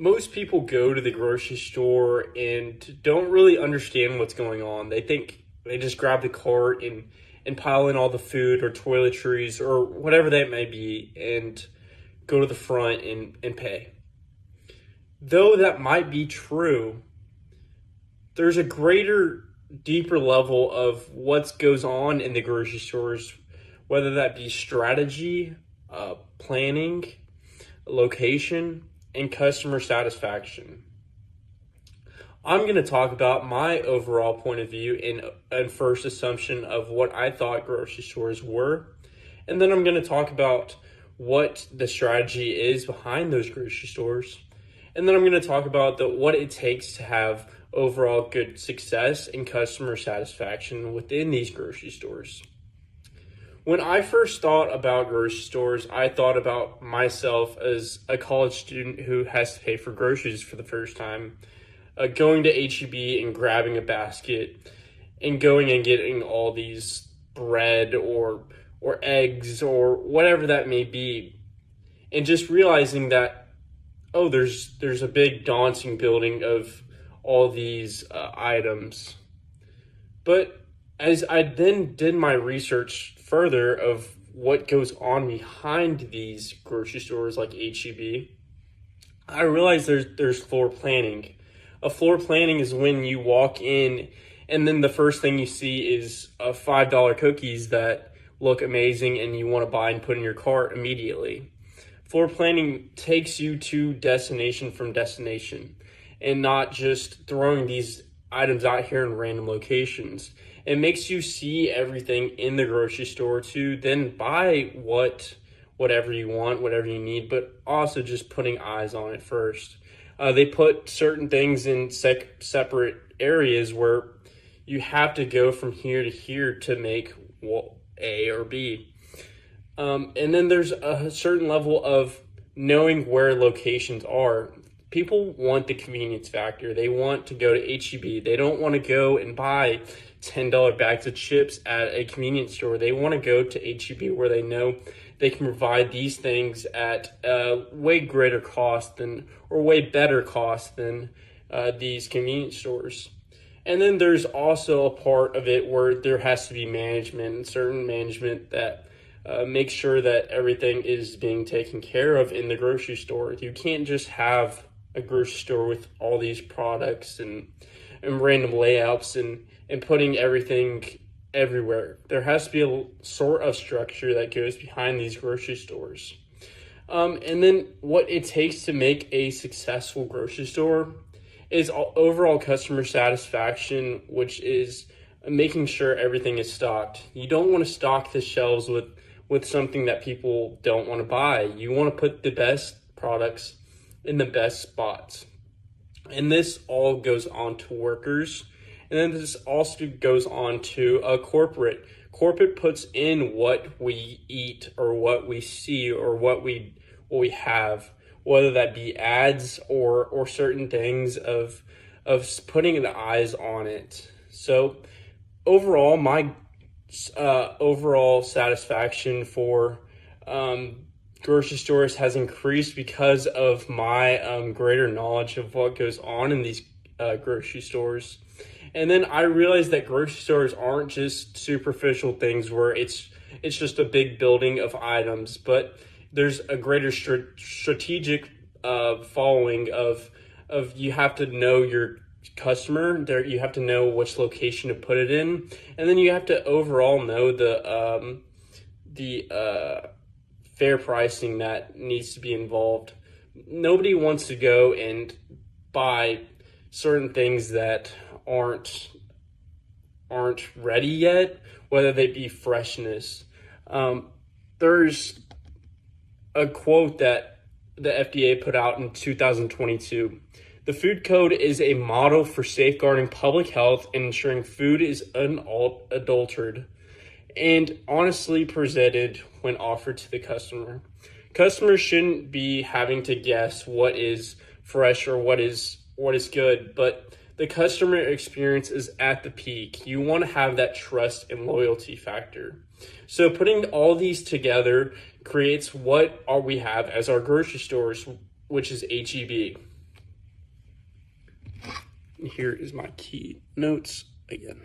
Most people go to the grocery store and don't really understand what's going on. They think they just grab the cart and pile in all the food or toiletries or whatever that may be and go to the front and pay. Though that might be true, there's a greater, deeper level of what goes on in the grocery stores, whether that be strategy, planning, location, and customer satisfaction. I'm going to talk about my overall point of view and first assumption of what I thought grocery stores were. And then I'm going to talk about what the strategy is behind those grocery stores. And then I'm going to talk about what it takes to have overall good success and customer satisfaction within these grocery stores. When I first thought about grocery stores, I thought about myself as a college student who has to pay for groceries for the first time, going to H-E-B and grabbing a basket and going and getting all these bread or eggs or whatever that may be, and just realizing that, oh, there's a big daunting building of all these items. But as I then did my research further of what goes on behind these grocery stores like H-E-B, I realized there's floor planning. A floor planning is when you walk in and then the first thing you see is $5 cookies that look amazing and you want to buy and put in your cart immediately. Floor planning takes you to destination from destination and not just throwing these items out here in random locations. It makes you see everything in the grocery store to then buy whatever you want, whatever you need, but also just putting eyes on it first. They put certain things in separate areas where you have to go from here to here to make A or B. And then there's a certain level of knowing where locations are. People want the convenience factor. They want to go to H-E-B. They don't want to go and buy $10 bags of chips at a convenience store. They want to go to H-E-B where they know they can provide these things at a way greater cost or way better cost than these convenience stores. And then there's also a part of it where there has to be management and certain management that makes sure that everything is being taken care of in the grocery store. You can't just have a grocery store with all these products and random layouts and putting everything everywhere. There has to be a sort of structure that goes behind these grocery stores. And then what it takes to make a successful grocery store is overall customer satisfaction, which is making sure everything is stocked. You don't want to stock the shelves with something that people don't want to buy. You want to put the best products in the best spots. And this all goes on to workers. And then this also goes on to a corporate. Corporate puts in what we eat or what we see or what we have, whether that be ads or certain things of putting the eyes on it. So overall, my overall satisfaction for grocery stores has increased because of my greater knowledge of what goes on in these grocery stores. And then I realized that grocery stores aren't just superficial things where it's just a big building of items, but there's a greater strategic following of you have to know your customer. There, you have to know which location to put it in, and then you have to overall know the fair pricing that needs to be involved. Nobody wants to go and buy certain things that aren't ready yet, whether they be freshness. There's a quote that the FDA put out in 2022. The food code is a model for safeguarding public health and ensuring food is unadulterated and honestly presented when offered to the customer. Customers shouldn't be having to guess what is fresh or what is good, but the customer experience is at the peak. You want to have that trust and loyalty factor. So putting all these together creates what we have as our grocery stores, which is H-E-B. And here is my key notes again.